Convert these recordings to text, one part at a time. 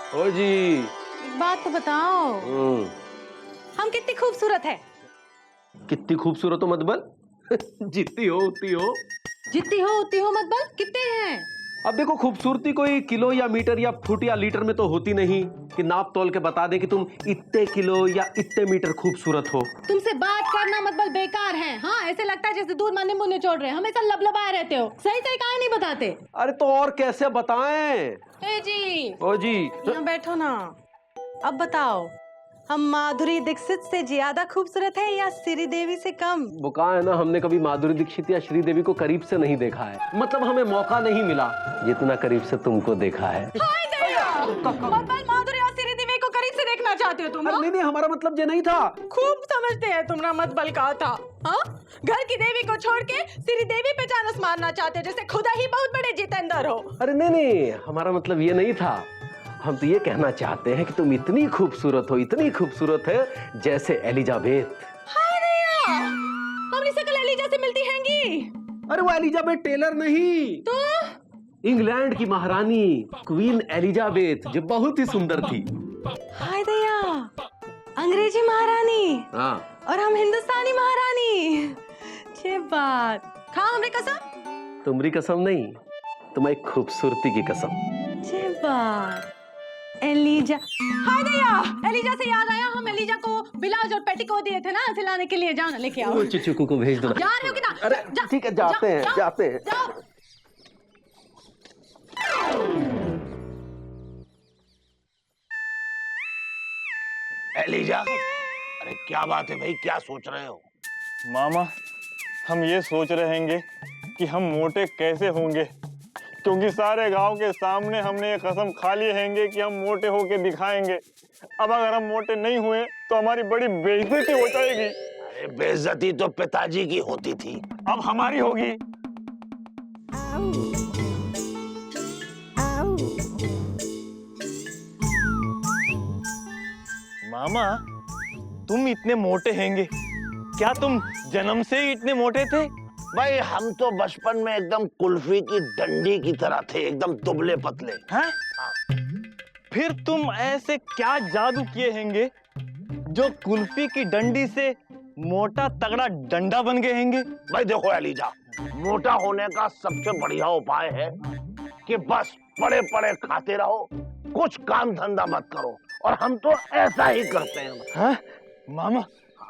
ओ जी। एक बात तो बताओ, हम कितनी खूबसूरत है? कितनी खूबसूरत हो मत बल। जितनी हो उतनी हो। जितनी हो उतनी हो मत बोल, कितने हैं? अब देखो, खूबसूरती कोई किलो या मीटर या फुट या लीटर में तो होती नहीं कि नाप तोल के बता दे कि तुम इतने किलो या इतने मीटर खूबसूरत हो। तुमसे बात करना मतलब बेकार है। हाँ, ऐसे लगता है जैसे दूध में नींबू निचोड़ रहे हैं, हमेशा लबलबाए रहते हो। सही सही कहानी नहीं बताते। अरे तो और कैसे बताएं? ए जी, ओ जी। यहाँ बैठो ना। अब बताओ, हम माधुरी दीक्षित से ज्यादा खूबसूरत है या श्रीदेवी से कम? वो कहा है ना, हमने कभी माधुरी दीक्षित या श्रीदेवी को करीब से नहीं देखा है। मतलब हमें मौका नहीं मिला जितना करीब से तुमको देखा है। हाय दया! मतलब माधुरी और श्रीदेवी को करीब से देखना चाहते हो तुम? अरे नहीं नहीं, हमारा मतलब ये नहीं था। खूब समझते हैं तुमरा मत बल का था। हाँ, घर की देवी को छोड़ के श्रीदेवी पे जानस मारना चाहते हो, जैसे खुदा ही बहुत बड़े जितेंद्र हो। अरे नहीं नहीं, हमारा मतलब ये नहीं था। हम तो ये कहना चाहते हैं कि तुम इतनी खूबसूरत हो, इतनी खूबसूरत है जैसे एलिजाबेथ। हाय दया! हमारी शक्ल एलिजा से मिलती हैंगी। अरे वो एलिजाबेथ टेलर नहीं, तो इंग्लैंड की महारानी क्वीन एलिजाबेथ, जो बहुत ही सुंदर थी। हाय दया, अंग्रेजी महारानी हाँ। और हम हिंदुस्तानी महारानी। ये बात खा हमरे कसम। तुम्हारी कसम नहीं, तुम्हारी खूबसूरती की कसम। ये बात एलिजा। हाय दया, एलिजा से याद आया, हम एलिजा को ब्लाउज और पेटीकोट दिए थे ना सिलाने के लिए। जाओ ना, लेके आओ। चिचुकू को भेज दो ना। जा रहे हो कि ना? अरे ठीक है, जाते हैं जाते हैं। जाओ। एलिजा, अरे क्या बात है भाई, क्या सोच रहे हो? मामा, हम ये सोच रहे हैं कि हम मोटे कैसे होंगे, क्योंकि सारे गांव के सामने हमने ये कसम खा ली है कि हम मोटे होके दिखाएंगे। अब अगर हम मोटे नहीं हुए तो हमारी बड़ी बेइज्जती हो जाएगी। अरे बेइज्जती तो पिताजी की होती थी, अब हमारी होगी। मामा, तुम इतने मोटे हैंगे, क्या तुम जन्म से ही इतने मोटे थे? भाई हम तो बचपन में एकदम कुल्फी की डंडी की तरह थे, एकदम दुबले पतले। हैं? फिर तुम ऐसे क्या जादू किए हैंगे जो कुल्फी की डंडी से मोटा तगड़ा डंडा बन गए हैंगे? भाई देखो एलिजा, मोटा होने का सबसे बढ़िया उपाय है कि बस पड़े पड़े खाते रहो, कुछ काम धंधा मत करो, और हम तो ऐसा ही करते हैं। हैं? मामा,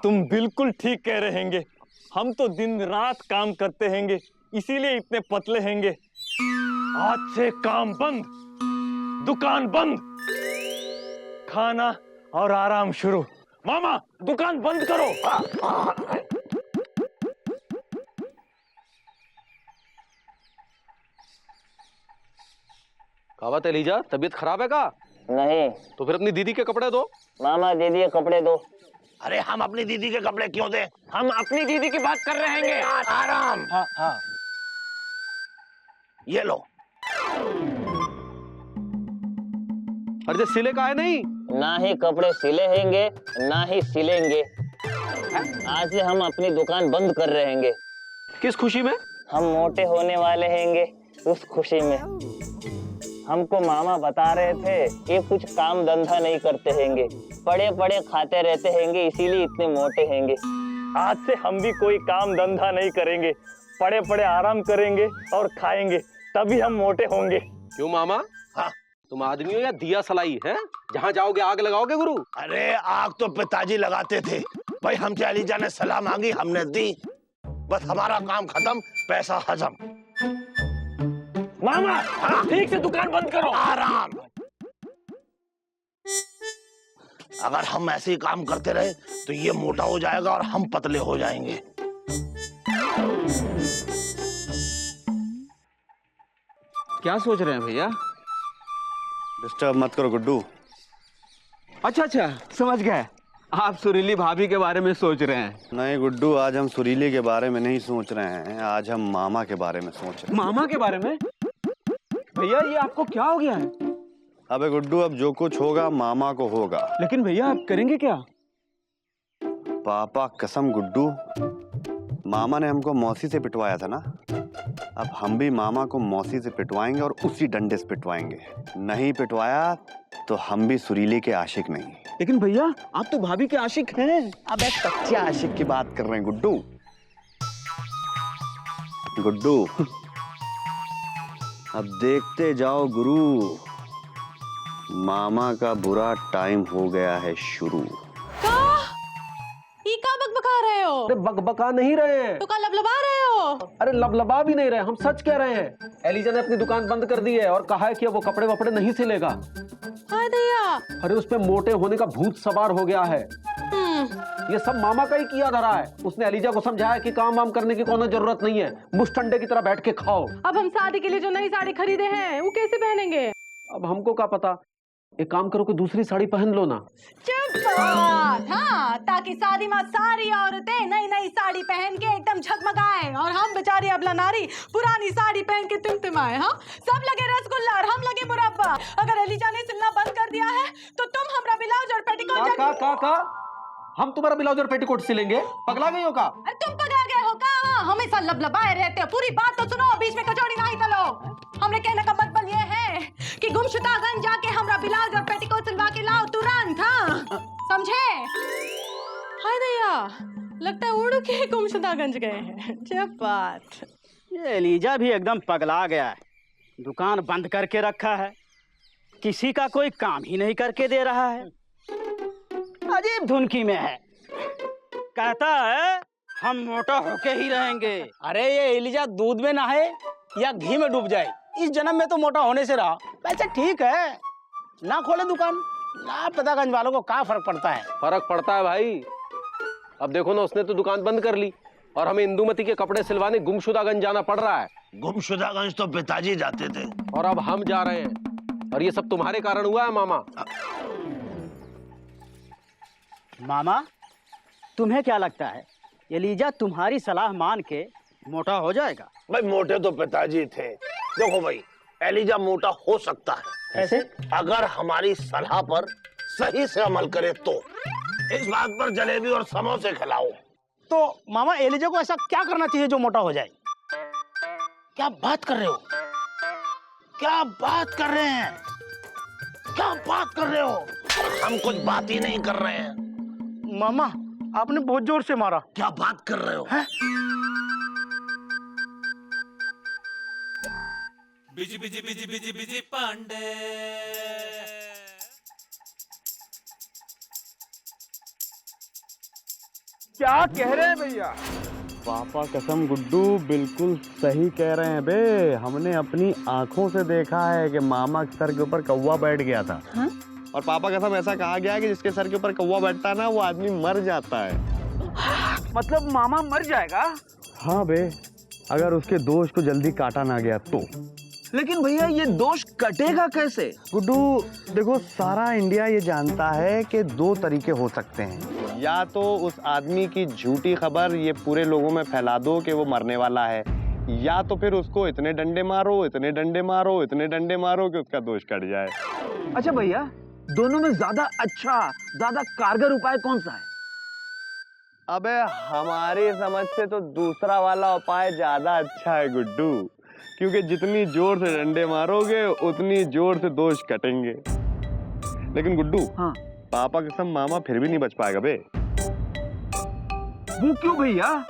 तुम बिल्कुल ठीक कह रहे हैंगे। हम तो दिन रात काम करते हैंगे, इसीलिए इतने पतले हैंगे। आज से काम बंद, दुकान बंद, खाना और आराम शुरू। मामा, दुकान बंद करो। क्या बात है एलिजा, तबीयत खराब है का? नहीं तो फिर अपनी दीदी के कपड़े दो। मामा, दे दिए कपड़े दो। अरे हम अपनी दीदी के कपड़े क्यों दें? हम अपनी दीदी की बात कर रहे हैंगे। आराम। हाँ हाँ। ये लो। अरे सिले का है नहीं? ना ही कपड़े सिले हैंगे, ना ही सिलेंगे। आज से हम अपनी दुकान बंद कर रहे हैंगे। किस खुशी में? हम मोटे होने वाले हैंगे, उस खुशी में। हमको मामा बता रहे थे कि कुछ काम धंधा नहीं करते हैंगे, पड़े पड़े खाते रहते हैंगे, इसीलिए इतने मोटे हैंगे। आज से हम भी कोई काम धंधा नहीं करेंगे, पड़े पड़े आराम करेंगे और खाएंगे, तभी हम मोटे होंगे। क्यों मामा? हाँ? तुम आदमी हो या दिया सलाई है? जहाँ जाओगे आग लगाओगे गुरु? अरे आग तो पिताजी लगाते थे भाई, हमसे एलिजा ने सलाह मांगी, हमने दी, बस हमारा काम खत्म, पैसा हजम। मामा, ठीक से दुकान बंद करो। आराम। अगर हम ऐसे ही काम करते रहे तो ये मोटा हो जाएगा और हम पतले हो जाएंगे। क्या सोच रहे हैं भैया? डिस्टर्ब मत करो गुड्डू। अच्छा अच्छा, समझ गए। आप सुरीली भाभी के बारे में सोच रहे हैं? नहीं गुड्डू, आज हम सुरीली के बारे में नहीं सोच रहे हैं, आज हम मामा के बारे में सोच रहे हैं। मामा के बारे में? भैया ये आपको क्या हो गया है? अबे गुड्डू, अब जो कुछ होगा मामा को होगा। लेकिन भैया आप करेंगे क्या? पापा कसम गुड्डू, मामा ने हमको मौसी से पिटवाया था ना, अब हम भी मामा को मौसी से पिटवाएंगे और उसी डंडे से पिटवाएंगे। नहीं पिटवाया तो हम भी सुरीली के आशिक नहीं। लेकिन भैया आप तो भाभी के आशिक हैं। अब एक कच्चे आशिक की बात कर रहे हैं गुड्डू। गुड्डू अब देखते जाओ गुरु, मामा का बुरा टाइम हो गया है शुरू। ये का बकबका रहे हो? अरे बकबका नहीं रहे हैं। तो का लबलबा रहे हो? अरे लबलबा भी नहीं रहे, हम सच कह रहे हैं। एलिजा ने अपनी दुकान बंद कर दी है और कहा है कि अब वो कपड़े वपड़े नहीं सिलेगा। हाय दैया। अरे उस पे मोटे होने का भूत सवार हो गया है। ये सब मामा का ही किया धरा है। उसने एलिजा को समझाया कि काम वाम करने की कोनो जरूरत नहीं है, मुस्टंडे की तरह बैठ के खाओ। अब हम शादी के लिए जो नई साड़ी खरीदे हैं वो कैसे पहनेंगे? अब हमको क्या पता, एक काम करो कि दूसरी साड़ी पहन लो ना। हाँ, ताकि शादी में सारी औरतें नई नई साड़ी पहन के एकदम झगमगाए और हम बेचारी अबला नारी पुरानी साड़ी पहन के टिमटिमाए। हाँ, सब लगे रसगुल्ला और हम लगे मुरब्बा। अगर एलिजा ने सिलना बंद कर दिया है तो तुम हमरा ब्लाउज और पेटीकोट का हम तुम्हारा ब्लाउज और पेटीकोट सिलेंगे? पगला गई हो का? अरे तुम पगला गए हो का? हमेशा लबलबाए रहते हो। पूरी बात तो सुनो, बीच में कचौड़ी नहीं तलो। हमने कहने का मतलब ये है कि गुमशुदागंज जाके हमरा ब्लाउज और पेटीकोट सिलवा के लाओ तुरंत। हाँ, समझे? हाय दैया, लगता है उड़ के गुमशुदागंज गए हैं। जब बात ये एलिजा भी एकदम पगला गया है। दुकान बंद करके रखा है, किसी का कोई काम ही नहीं करके दे रहा है, अजीब धुनकी में है। कहता है हम मोटा होके ही रहेंगे। अरे ये एलिजा दूध में नहाए या घी में डूब जाए, इस जन्म में तो मोटा होने से रहा। वैसे ठीक है, ना खोले दुकान, ना पतागंज वालों को क्या फर्क पड़ता है। फर्क पड़ता है भाई। अब देखो ना, उसने तो दुकान बंद कर ली और हमें इंदुमती के कपड़े सिलवाने गुमशुदागंज जाना पड़ रहा है। गुमशुदागंज तो पिताजी जाते थे और अब हम जा रहे हैं, और ये सब तुम्हारे कारण हुआ है मामा। मामा, तुम्हें क्या लगता है एलिजा तुम्हारी सलाह मान के मोटा हो जाएगा? भाई मोटे तो पिताजी थे। देखो भाई, एलिजा मोटा हो सकता है कैसे? अगर हमारी सलाह पर सही से अमल करे तो। इस बात पर जलेबी और समोसे खिलाओ। तो मामा एलिजा को ऐसा क्या करना चाहिए जो मोटा हो जाए? क्या बात कर रहे हो? क्या बात कर रहे हैं? क्या बात कर रहे हो? हम कुछ बात ही नहीं कर रहे हैं। मामा, आपने बहुत जोर से मारा। क्या बात कर रहे हो? Busy busy busy busy busy Pandey. क्या कह रहे हैं भैया? पापा कसम गुड्डू बिल्कुल सही कह रहे हैं बे। हमने अपनी आंखों से देखा है कि मामा के सर के ऊपर कौवा बैठ गया था। हाँ? और पापा कसम ऐसा कहा गया है कि जिसके सर के ऊपर कौवा बैठता है ना, वो आदमी मर जाता है। मतलब मामा मर जाएगा? हाँ बे, अगर उसके दोष को जल्दी काटा ना गया तो। लेकिन भैया ये दोष कटेगा कैसे? गुड्डू देखो, सारा इंडिया ये जानता है कि दो तरीके हो सकते हैं। या तो उस आदमी की झूठी खबर ये पूरे लोगों में फैला दो कि वो मरने वाला है, या तो फिर उसको इतने डंडे मारो, इतने डंडे मारो, इतने डंडे मारो कि उसका दोष कट जाए। अच्छा भैया, दोनों में ज्यादा अच्छा, ज्यादा कारगर उपाय कौन सा है? अबे हमारी समझ से तो दूसरा वाला उपाय ज्यादा अच्छा है गुड्डू, क्योंकि जितनी जोर से डंडे मारोगे उतनी जोर से दोष कटेंगे। लेकिन गुड्डू, हाँ, पापा कसम मामा फिर भी नहीं बच पाएगा बे। वो क्यों भैया?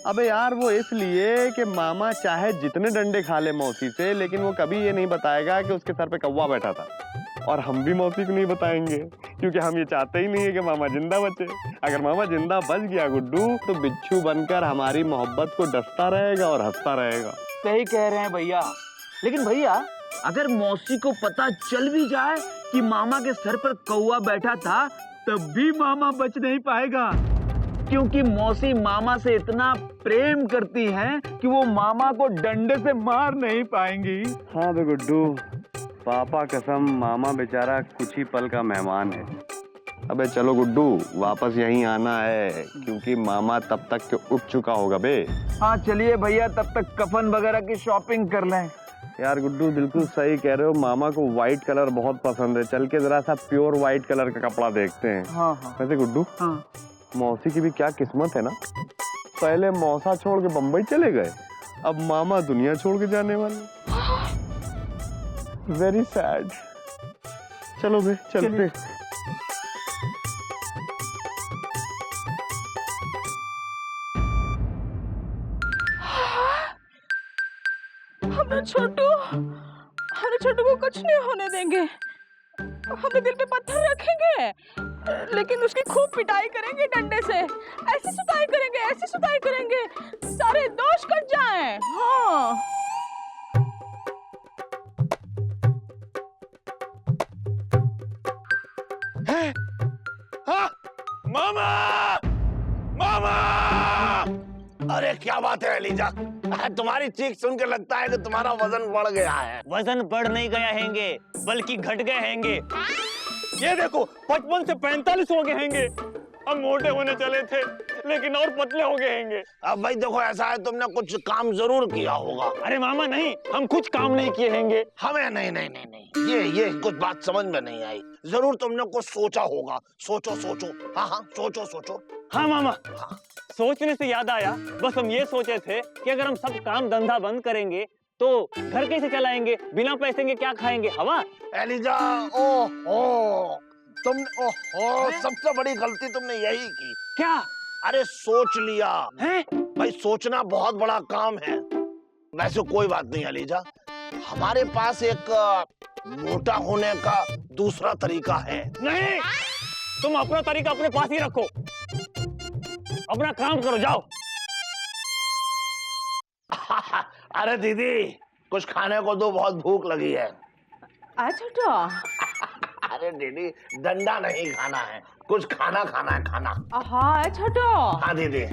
अबे यार, वो इसलिए कि मामा चाहे जितने डंडे खा ले मौसी से, लेकिन वो कभी ये नहीं बताएगा कि उसके सर पे कौवा बैठा था। और हम भी मौसी को नहीं बताएंगे, क्योंकि हम ये चाहते ही नहीं है कि मामा जिंदा बचे। अगर मामा जिंदा बच गया गुड्डू, तो बिच्छू बनकर हमारी मोहब्बत को डसता रहेगा और हंसता रहेगा। सही कह रहे हैं भैया। लेकिन भैया, अगर मौसी को पता चल भी जाए कि मामा के सर पर कौवा बैठा था, तब भी मामा बच नहीं पाएगा, क्योंकि मौसी मामा से इतना प्रेम करती हैं कि वो मामा को डंडे से मार नहीं पाएंगी। हाँ बे गुड्डू, पापा कसम मामा बेचारा कुछ ही पल का मेहमान है। अबे चलो गुड्डू, वापस यहीं आना है, क्योंकि मामा तब तक के उठ चुका होगा बे। हाँ चलिए भैया, तब तक कफन वगैरह की शॉपिंग कर लें। यार गुड्डू बिल्कुल सही कह रहे हो, मामा को व्हाइट कलर बहुत पसंद है। चल के जरा सा प्योर व्हाइट कलर का कपड़ा देखते हैं। हाँ हाँ। वैसे गुड्डू, हाँ, मौसी की भी क्या किस्मत है ना, पहले मौसा छोड़ के बम्बई चले गए अब मामा दुनिया छोड़ के जाने वाले। Very sad. चलो बे चलते। हमें छोटू को कुछ नहीं होने देंगे। हमें दिल पे पत्थर रखेंगे, लेकिन उसकी खूब पिटाई करेंगे डंडे से। ऐसी सुताई करेंगे, सारे दोष कट जाएं। हाँ। हाँ? मामा! मामा! अरे क्या बात है एलिजा, तुम्हारी चीख सुन के लगता है कि तुम्हारा वजन बढ़ गया है। वजन बढ़ नहीं गया हैंगे, बल्कि घट गए हैंगे। ये देखो 55 से 45 हो गए हैंगे। हम मोटे होने चले थे लेकिन और पतले हो गए हैंगे। अब भाई देखो, ऐसा है तुमने कुछ काम जरूर किया होगा। अरे मामा नहीं, हम कुछ काम नहीं किए हैंगे। हमें नहीं, ये कुछ बात समझ में नहीं आई। जरूर तुमने कुछ सोचा होगा। सोचो। हाँ सोचो। हाँ मामा, सोचने से याद आया, बस हम ये सोचे थे कि अगर हम सब काम धंधा बंद करेंगे तो घर कैसे चलाएंगे, बिना पैसे के क्या खाएंगे। हवा एलिजा, सबसे बड़ी गलती तुमने यही की। क्या? अरे सोच लिया है? भाई, सोचना बहुत बड़ा काम है। वैसे कोई बात नहीं एलिजा, हमारे पास एक मोटा होने का दूसरा तरीका है। नहीं, तुम अपना तरीका अपने पास ही रखो, अपना काम करो, जाओ। अरे दीदी, कुछ खाने को दो, बहुत भूख लगी है। छोटू। अरे दीदी, डंडा नहीं खाना है, कुछ खाना है, खाना। हाँ छोटू। हाँ दीदी,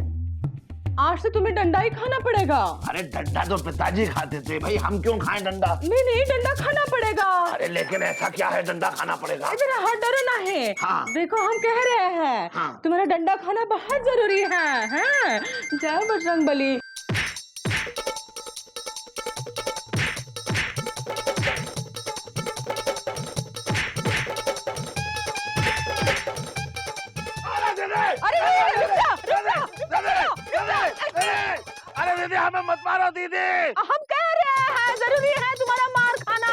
आज से तुम्हें डंडा ही खाना पड़ेगा। अरे डंडा तो पिताजी खाते थे भाई, हम क्यों खाएं डंडा? नहीं, डंडा खाना पड़ेगा। अरे लेकिन ऐसा क्या है डंडा खाना पड़ेगा? इतना हाथ डरो ना है। हाँ। देखो हम कह रहे हैं, हाँ। तुम्हारा डंडा खाना बहुत जरूरी है। हाँ? जय बजरंगबली। अरे दीदी, हमें मत मारो दीदी। हम कह रहे हैं जरूरी है तुम्हारा मार खाना।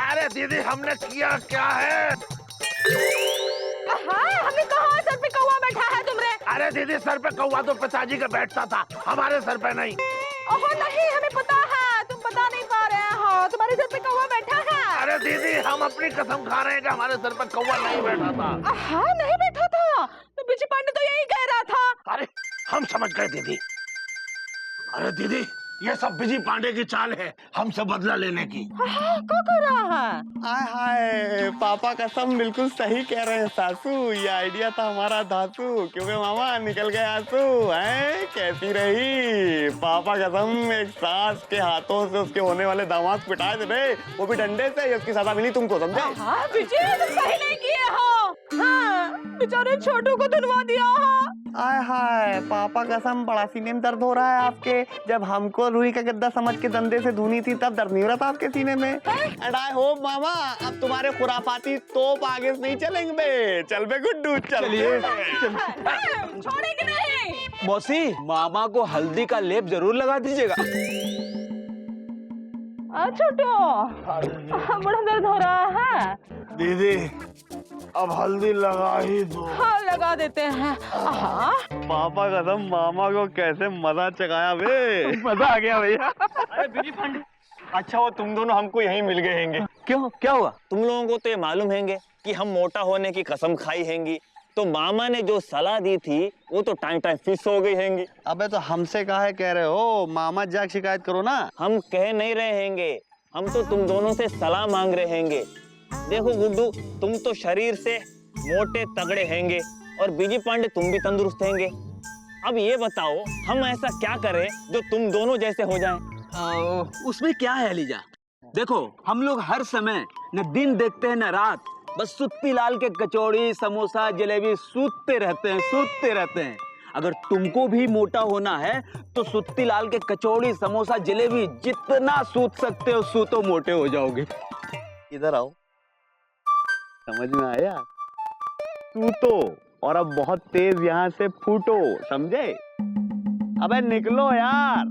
अरे दीदी, हमने किया क्या है? हमने कहा सर पे कौवा बैठा है तुमरे। अरे दीदी, सर पे कौवा तो पिताजी का बैठता था, हमारे सर पे नहीं। नहीं, हमें पता है, तुम बता नहीं पा रहे हो, तुम्हारे सर पे कौवा बैठा है। अरे दीदी, हम अपनी कसम खा रहे हैं कि हमारे सर पे कौवा नहीं बैठा था। नहीं बैठा था, तो बिजी पांडे तो यही कह रहा था। अरे हम समझ गए दीदी। अरे दीदी, ये सब बिजी पांडे की चाल है, हमसे बदला लेने की। क्या कर रहा है? हाय पापा कसम बिल्कुल सही कह रहे हैं सासू, ये आइडिया था हमारा धासू, क्योंकि मामा निकल गए आंसू। हैं कैसी रही पापा कसम, एक सास के हाथों से उसके होने वाले दामाद पिटाए थे बे, वो भी डंडे से, उसकी सजा मिली तुमको, समझे? बिजी तुम सही नहीं किए हो। बेचारे छोटू को धुलवा दिया। हाय पापा कसम, बड़ा सीने में दर्द हो रहा है आपके। जब हमको रूही का गद्दा समझ के धंधे से धुनी थी तब दर्द नहीं हो रहा था आपके सीने में। एंड आई होप मामा अब तुम्हारे खुराफाती तोप आगे नहीं चलेंगे बे। चल बे गुड्डू, चलिए। छोड़ेंगे नहीं। मौसी, मामा को हल्दी का लेप जरूर लगा दीजिएगा। छोटू, बड़ा दर्द हो रहा है। दीदी, अब हल्दी लगा ही दो। हाँ, लगा देते हैं। पापा कसम, मामा को कैसे मजा चकाया बे, मजा आ गया भैया। अरे बिजी पांडे, अच्छा वो तुम दोनों हमको यहीं मिल गए हैंगे। क्यों, क्या हुआ? तुम लोगों को तो ये मालूम हैंगे कि हम मोटा होने की कसम खाई हैंगी, तो मामा ने जो सलाह दी थी वो तो टाइम फिक्स हो गई हैंगी। अबे तो हमसे काहे कह रहे हो, मामा जाके शिकायत करो ना। हम कह नहीं रहे हैंगे, हम तो तुम दोनों से सलाह मांग रहे हैंगे। देखो गुड्डू, तुम तो शरीर से मोटे तगड़े हैंगे और बिजी पांडे तुम भी तंदुरुस्त हैंगे। अब ये बताओ, हम ऐसा क्या करें जो तुम दोनों जैसे हो जाएं? उसमें क्या है एलिजा? देखो, हम लोग हर समय न दिन देखते हैं न रात, बस सुत्ती लाल के कचौड़ी समोसा जलेबी सूतते रहते हैं। अगर तुमको भी मोटा होना है तो सुत्ती लाल के कचौड़ी समोसा जलेबी जितना सूत सकते हो सूतो, मोटे हो जाओगे। इधर आओ, समझ में आया? सूतो और अब बहुत तेज यहाँ से फूटो, समझे? अबे निकलो यार।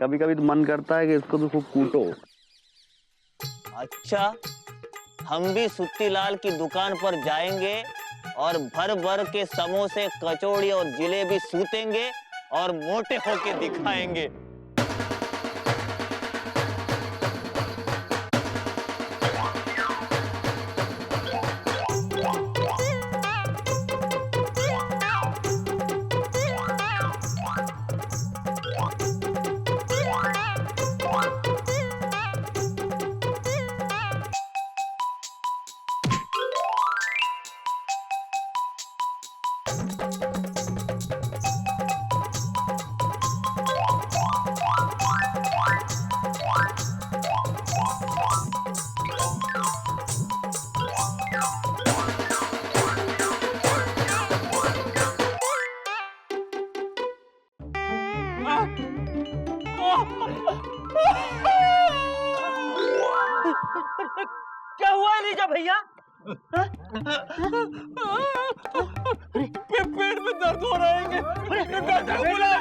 कभी कभी तो मन करता है कि इसको तो खूब कूटो। अच्छा, हम भी सुत्ती लाल की दुकान पर जाएंगे और भर भर के समोसे, कचौड़ी और जिलेबी सूतेंगे और मोटे होके दिखाएंगे। क्या हुआ एलिजा भैया? पेट में दर्द हो रहा है। डॉक्टर को बुलाओ।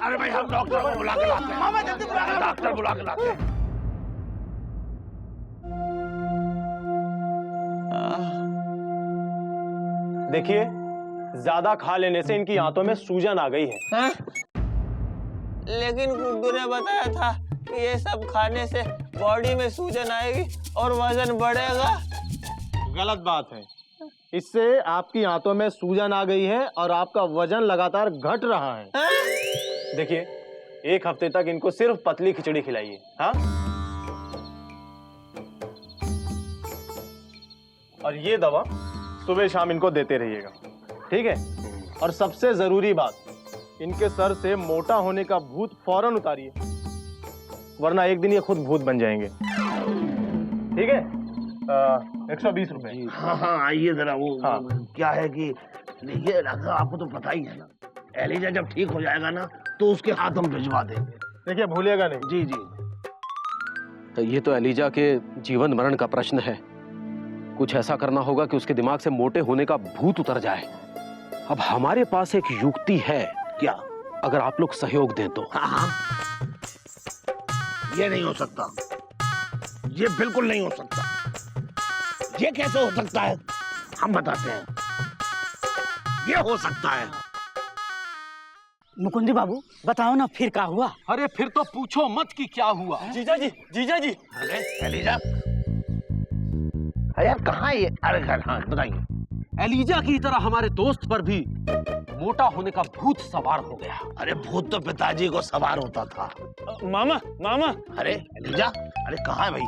अरे भाई हम डॉक्टर को बुला के लाते हैं। डॉक्टर बुला के लाते हैं। देखिए, ज्यादा खा लेने से इनकी आंतों में सूजन आ गई है। लेकिन गुड्डू ने बताया था कि ये सब खाने से बॉडी में सूजन आएगी और वजन बढ़ेगा। गलत बात है। इससे आपकी आंतों में सूजन आ गई है और आपका वजन लगातार घट रहा है। देखिए, 1 हफ्ते तक इनको सिर्फ पतली खिचड़ी खिलाइए। हाँ, और ये दवा सुबह शाम इनको देते रहिएगा, ठीक है? और सबसे जरूरी बात, इनके सर से मोटा होने का भूत फौरन उतारिए, वरना एक दिन ये खुद भूत बन जाएंगे। ठीक है? 120 रुपए। हाँ हाँ, आइए जरा। वो हाँ। क्या है कि देखिए डॉक्टर, आपको तो पता ही है ना, एलिजा जब ठीक हो जाएगा ना तो उसके हाथ हम भिजवा देंगे। देखिए, भूलिएगा नहीं। जी जी। तो ये तो एलिजा के जीवन मरण का प्रश्न है। कुछ ऐसा करना होगा कि उसके दिमाग से मोटे होने का भूत उतर जाए। अब हमारे पास एक युक्ति है। क्या? अगर आप लोग सहयोग दें तो। हाँ हाँ, ये नहीं हो सकता, ये बिल्कुल नहीं हो सकता। ये कैसे हो सकता है? हम बताते हैं। ये हो सकता है। मुकुंदी बाबू, बताओ ना फिर क्या हुआ? अरे फिर तो पूछो मत कि क्या हुआ। जीजा जी, जीजा जी। अरे एलिजा, अरे यार कहाँ है ये? अरे हाँ बताइए। एलिजा की तरह हमारे दोस्त पर भी मोटा होने का भूत सवार हो गया। अरे भूत तो पिताजी को सवार होता था। मामा, मामा। अरे एलिजा, अरे कहाँ है भाई?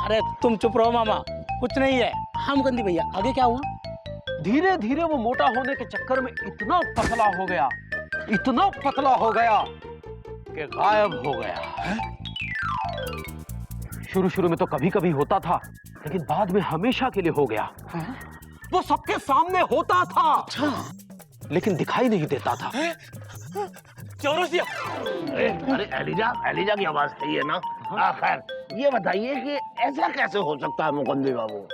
अरे तुम चुप रहो मामा, कुछ नहीं है। हाँ मुकुंदी भैया, आगे क्या हुआ? धीरे धीरे वो मोटा होने के चक्कर में इतना पतला हो गया, इतना पतला हो गया कि गायब हो गया। शुरू शुरू में तो कभी कभी होता था, लेकिन बाद में हमेशा के लिए हो गया। वो सबके सामने होता था। अच्छा। लेकिन दिखाई नहीं देता था। चौरसिया। अरे एलिजा, एलिजा की आवाज सही है ना? खैर ये बताइए कि ऐसा कैसे हो सकता है मुकुंदी बाबू?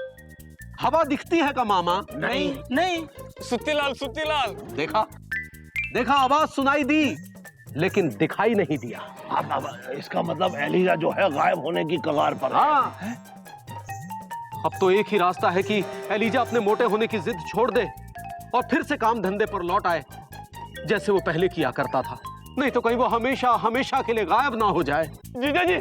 हवा दिखती है का मामा? नहीं नहीं। सुत्तीलाल, सुत्तीलाल। देखा देखा, आवाज सुनाई दी लेकिन दिखाई नहीं दिया। अब इसका मतलब एलिजा जो है गायब होने की कगार पर है। हाँ। अब तो एक ही रास्ता है कि एलिजा अपने मोटे होने की जिद छोड़ दे और फिर से काम धंधे पर लौट आए जैसे वो पहले किया करता था। नहीं तो कहीं वो हमेशा हमेशा के लिए गायब ना हो जाए। जीजा जी,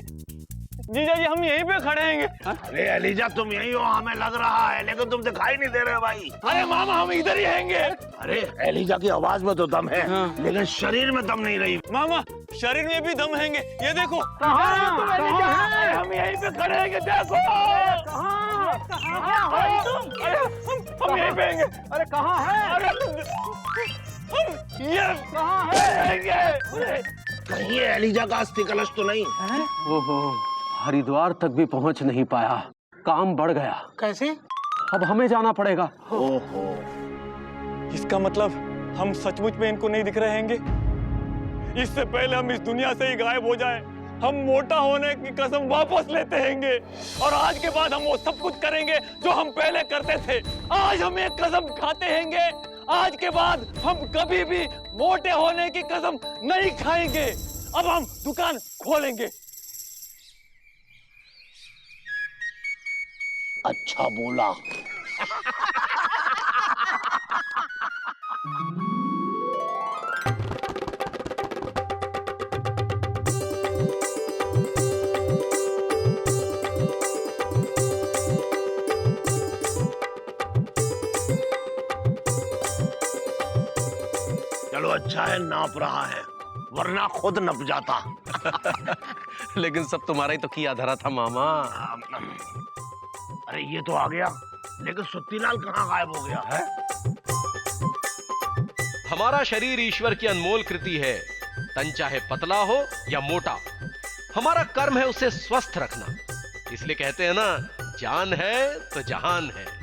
जीजा जी, हम यहीं पे खड़े हैं। अरे एलिजा तुम यही हो, हमें लग रहा है, लेकिन तुम दिखाई नहीं दे रहे भाई। अरे मामा, हम इधर ही हैंगे। अरे एलिजा की आवाज में तो दम है, लेकिन शरीर में दम नहीं रही। मामा, शरीर में भी दम हैंगे। ये देखो। हम यहीं पे खड़े हैं, देखो। हम यहीं पे हैंगे। अरे कहाँ है? अरे ये कहाँ है? कहीं ये एलिजा का अस्थि कलश तो नहीं? ओहो, हरिद्वार तक भी पहुंच नहीं पाया। काम बढ़ गया। कैसे? अब हमें जाना पड़ेगा। ओहो, इसका मतलब हम सचमुच में इनको नहीं दिख रहे हैंगे। इससे पहले हम इस दुनिया से ही गायब हो जाए, हम मोटा होने की कसम वापस लेते हैंगे और आज के बाद हम वो सब कुछ करेंगे जो हम पहले करते थे। आज हम एक कसम खाते हैंगे, आज के बाद हम कभी भी मोटे होने की कसम नहीं खाएंगे। अब हम दुकान खोलेंगे। अच्छा बोला। चलो अच्छा है नाप रहा है, वरना खुद नप जाता। लेकिन सब तुम्हारा ही तो किया धरा था मामा। अरे ये तो आ गया, लेकिन सुत्तीलाल कहाँ गायब हो गया है? हमारा शरीर ईश्वर की अनमोल कृति है, तन चाहे पतला हो या मोटा, हमारा कर्म है उसे स्वस्थ रखना। इसलिए कहते हैं ना, जान है तो जहान है।